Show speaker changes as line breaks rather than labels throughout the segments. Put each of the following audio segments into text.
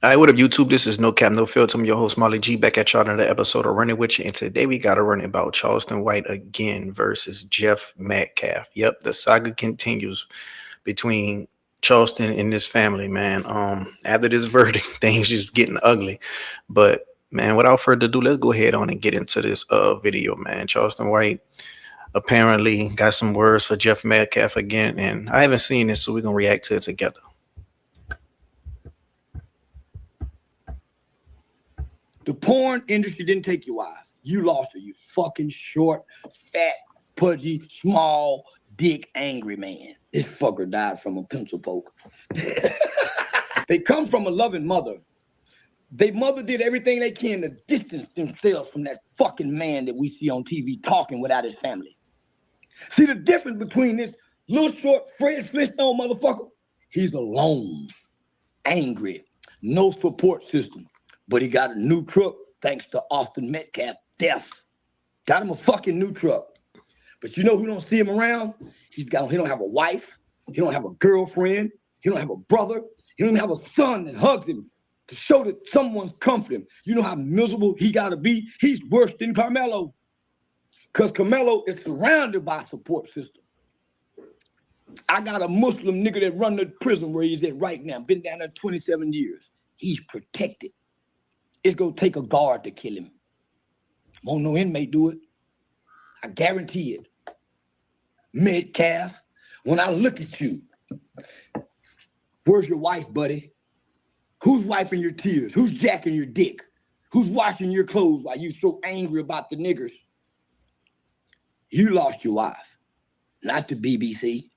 Hi, what up, YouTube? This is No Cap, No Filter. I'm your host, Molly G, back at y'all another episode of Running With You. And today we got to run about Charleston White again versus Jeff Metcalf. Yep, the saga continues between Charleston and this family, man. After this verdict, things just getting ugly. But man, without further ado, let's go ahead on and get into this video, man. Charleston White apparently got some words for Jeff Metcalf again, and I haven't seen this, so we're gonna react to it together.
The porn industry didn't take your wife. You lost her, you fucking short, fat, pudgy, small, dick, angry man. This fucker died from a pencil poke. They come from a loving mother. Their mother did everything they can to distance themselves from that fucking man that we see on TV talking without his family. See the difference between this little short Fred Flintstone motherfucker? He's alone, angry, no support system. But he got a new truck thanks to Austin Metcalf death. Got him a fucking new truck. But you know who don't see him around? He don't have a wife. He don't have a girlfriend. He don't have a brother. He don't even have a son that hugs him to show that someone's comforting him. You know how miserable he got to be? He's worse than Karmelo. Because Karmelo is surrounded by a support system. I got a Muslim nigga that run the prison where he's at right now. Been down there 27 years. He's protected. It's going to take a guard to kill him. Won't no inmate do it. I guarantee it. Metcalf, when I look at you, where's your wife, buddy? Who's wiping your tears? Who's jacking your dick? Who's washing your clothes while you so angry about the niggers? You lost your wife, not the BBC.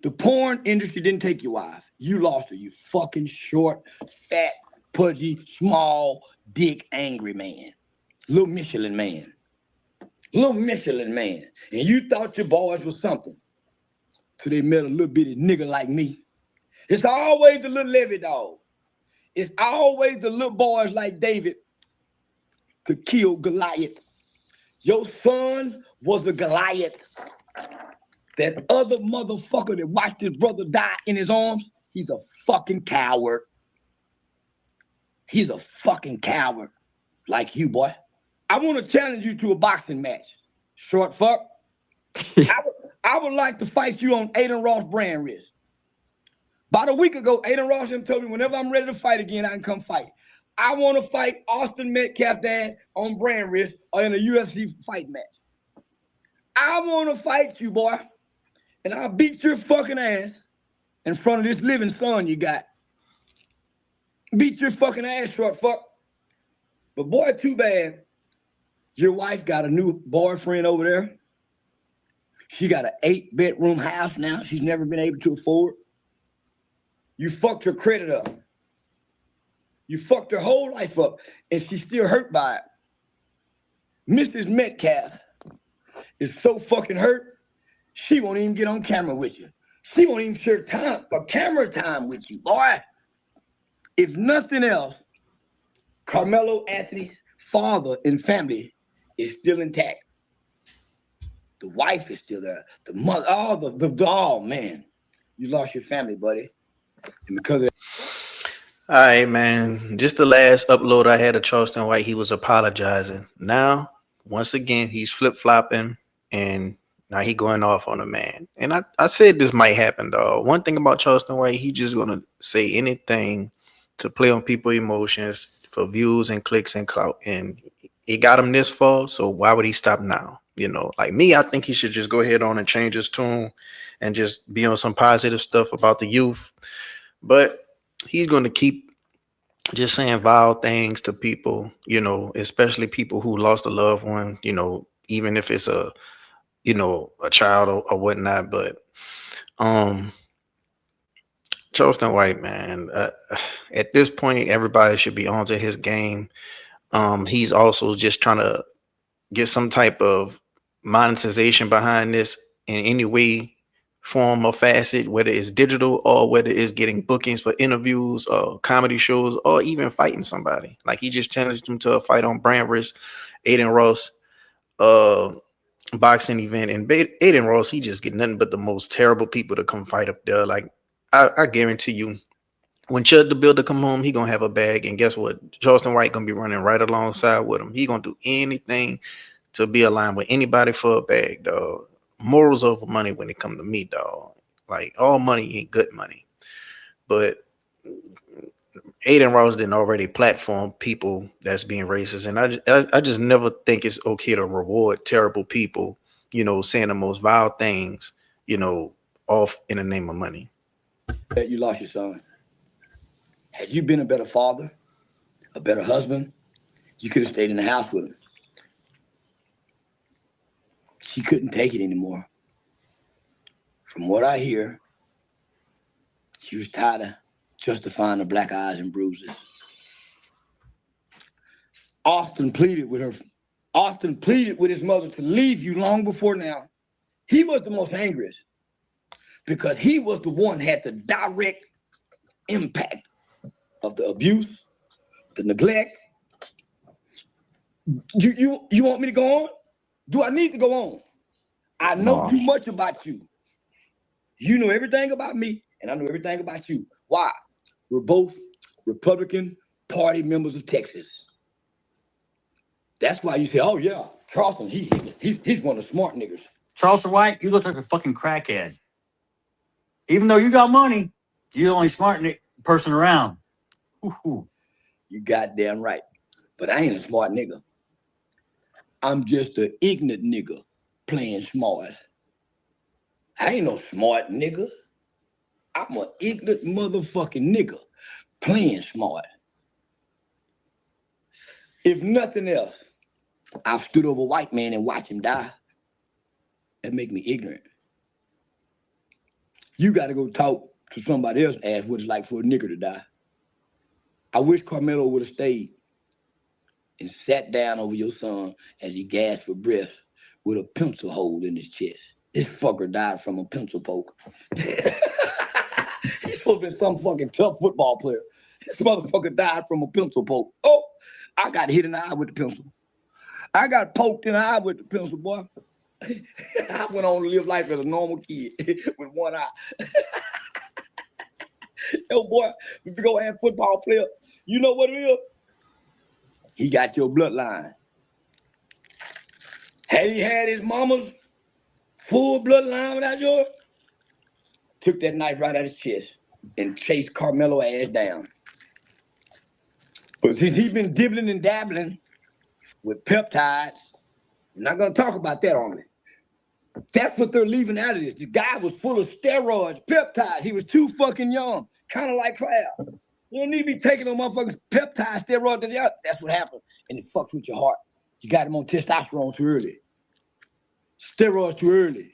The porn industry didn't take your wife. You lost her, you fucking short, fat, pudgy, small, dick, angry man. Little Michelin man. Little Michelin man. And you thought your boys was something. So they met a little bitty nigga like me. It's always the little levy dog. It's always the little boys like David to kill Goliath. Your son was a Goliath. That other motherfucker that watched his brother die in his arms, he's a fucking coward. He's a fucking coward like you, boy. I want to challenge you to a boxing match. Short fuck. I would like to fight you on Aiden Ross brand wrist. About a week ago, Aiden Ross told me whenever I'm ready to fight again, I can come fight. I want to fight Austin Metcalf dad on brand wrist or in a UFC fight match. I want to fight you, boy. And I'll beat your fucking ass in front of this living son you got. Beat your fucking ass, short fuck. But boy, too bad. Your wife got a new boyfriend over there. She got an 8-bedroom house now she's never been able to afford. You fucked her credit up. You fucked her whole life up, and she's still hurt by it. Mrs. Metcalf is so fucking hurt, she won't even get on camera with you. She won't even share time for camera time with you, boy. If nothing else, Karmelo Anthony's father and family is still intact. The wife is still there. The mother, oh man, you lost your family, buddy. And because of
All right, man. Just the last upload I had of Charleston White, he was apologizing. Now, once again, he's flip-flopping, and now he going off on a man. And I said this might happen, dog. One thing about Charleston White, he just going to say anything to play on people's emotions for views and clicks and clout. And it got him this far, so why would he stop now? You know, like me, I think he should just go ahead on and change his tune and just be on some positive stuff about the youth. But he's going to keep just saying vile things to people, you know, especially people who lost a loved one, you know, even if it's a child or whatnot. But Charleston White, man, at this point, everybody should be onto his game. He's also just trying to get some type of monetization behind this in any way, form, or facet, whether it's digital or whether it's getting bookings for interviews or comedy shows or even fighting somebody. Like he just challenged him to a fight on brand wrist, Aiden Ross boxing event, and Aiden Ross, he just get nothing but the most terrible people to come fight up there. Like I guarantee you, When Chud the Builder come home, he gonna have a bag, and guess what? Charleston White gonna be running right alongside with him. He gonna do anything to be aligned with anybody for a bag, dog. Morals over money when it come to me, dog. Like all money ain't good money, but Aiden Ross didn't already platform people that's being racist, and I just never think it's okay to reward terrible people, saying the most vile things, off in the name of money.
That you lost your son. Had you been a better father, a better husband, you could have stayed in the house with him. She couldn't take it anymore. From what I hear, she was tired of justifying the black eyes and bruises. Austin pleaded with his mother to leave you long before now. He was the most angriest because he was the one that had the direct impact of the abuse, the neglect. You want me to go on? Do I need to go on? I know too much about you. You know everything about me, and I know everything about you. Why? We're both Republican Party members of Texas. That's why you say, oh yeah, Charleston, he's one of the smart niggas.
Charleston White, you look like a fucking crackhead. Even though you got money, you're the only smart person around. Ooh.
You goddamn right. But I ain't a smart nigga. I'm just an ignorant nigga playing smart. I ain't no smart nigga. I'm an ignorant motherfucking nigga playing smart. If nothing else, I've stood over a white man and watched him die. That make me ignorant. You got to go talk to somebody else and ask what it's like for a nigger to die. I wish Karmelo would have stayed and sat down over your son as he gasped for breath with a pencil hole in his chest. This fucker died from a pencil poke. He's supposed to be some fucking tough football player. This motherfucker died from a pencil poke. Oh, I got hit in the eye with the pencil. I got poked in the eye with the pencil, boy. I went on to live life as a normal kid with one eye. Yo, boy, if you go ahead football player, you know what it is? He got your bloodline. Had he had his mama's full bloodline without yours, took that knife right out his chest and chased Karmelo ass down. But since he's been dibbling and dabbling with peptides, we're not going to talk about that on it. That's what they're leaving out of this. The guy was full of steroids, peptides. He was too fucking young, kind of like Cloud. You don't need to be taking no motherfucking peptide steroids. That's what happened. And it fucks with your heart. You got him on testosterone too early. Steroids too early.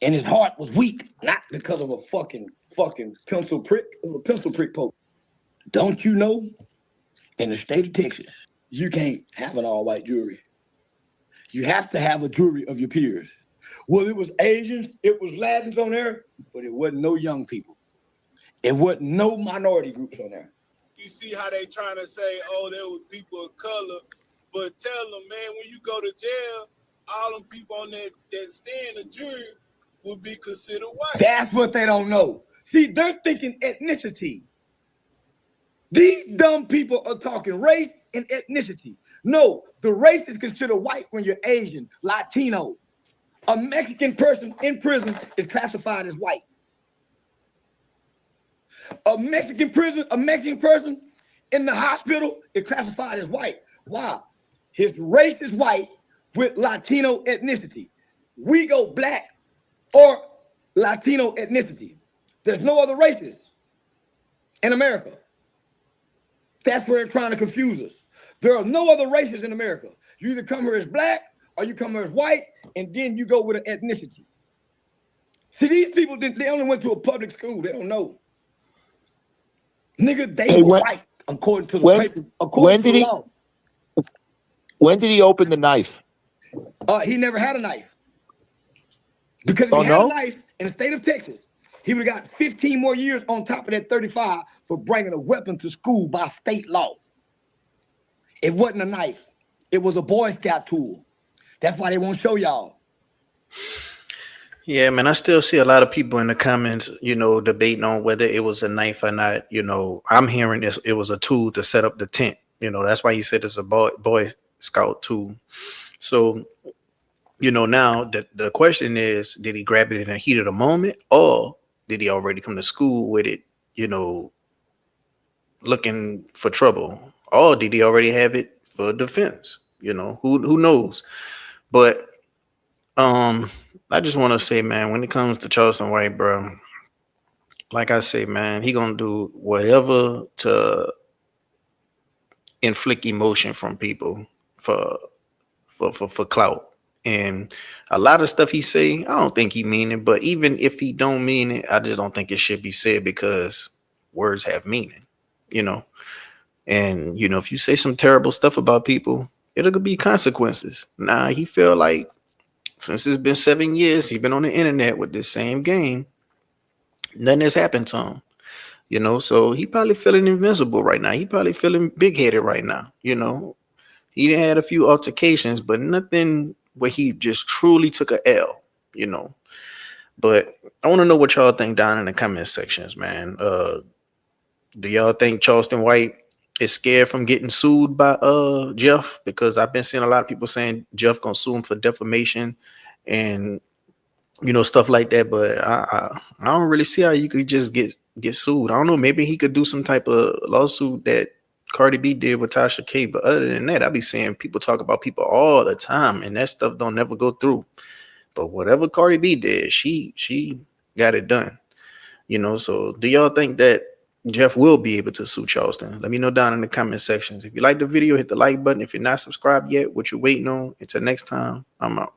And his heart was weak, not because of a fucking pencil prick. It was a pencil prick poke. Don't you know, in the state of Texas, you can't have an all-white jury. You have to have a jury of your peers. Well, it was Asians, it was Latins on there, but it wasn't no young people. It wasn't no minority groups on there.
You see how they trying to say, oh, there were people of color, but tell them, man, when you go to jail, all them people on that stay in the jury will be considered white.
That's what they don't know. See, they're thinking ethnicity. These dumb people are talking race and ethnicity. No, the race is considered white when you're Asian, Latino. A Mexican person in prison is classified as white. A Mexican person in the hospital is classified as white. Why? His race is white with Latino ethnicity. We go black or Latino ethnicity. There's no other races in America. That's where they're trying to confuse us. There are no other races in America. You either come here as black or you come here as white, and then you go with an ethnicity. See, these people, they only went to a public school. They don't know. Nigga, they were white according to the paper, according to the law.
When did he open the knife?
He never had a knife. Because if he had a knife in the state of Texas, he would have got 15 more years on top of that 35 for bringing a weapon to school by state law. It wasn't a knife. It was a Boy Scout tool. That's why they won't show y'all.
Yeah, man, I still see a lot of people in the comments, debating on whether it was a knife or not. I'm hearing this, it was a tool to set up the tent. That's why he said it's a boy scout tool. So, now the question is, did he grab it in the heat of the moment, or did he already come to school with it, looking for trouble? Or did he already have it for defense? Who knows? But I just want to say, man, when it comes to Charleston White, bro, like I say, man, he gonna do whatever to inflict emotion from people for for clout. And a lot of stuff he say, I don't think he mean it. But even if he don't mean it, I just don't think it should be said, because words have meaning, you know. And if you say some terrible stuff about people, it'll be consequences. Nah, he feel like since it's been 7 years, he's been on the internet with this same game, nothing has happened to him. So he probably feeling invincible right now. He probably feeling big headed right now. He had a few altercations, but nothing where he just truly took a L. But I want to know what y'all think down in the comment sections, man. Do y'all think Charleston White is scared from getting sued by Jeff? Because I've been seeing a lot of people saying Jeff gonna sue him for defamation and stuff like that. But I don't really see how you could just get sued. I don't know. Maybe he could do some type of lawsuit that Cardi B did with Tasha K. But other than that, I be seeing people talk about people all the time, and that stuff don't never go through. But whatever Cardi B did, she got it done. So do y'all think that Jeff will be able to sue Charleston? Let me know down in the comment sections. If you like the video, hit the like button. If you're not subscribed yet, what you waiting on? Until next time, I'm out.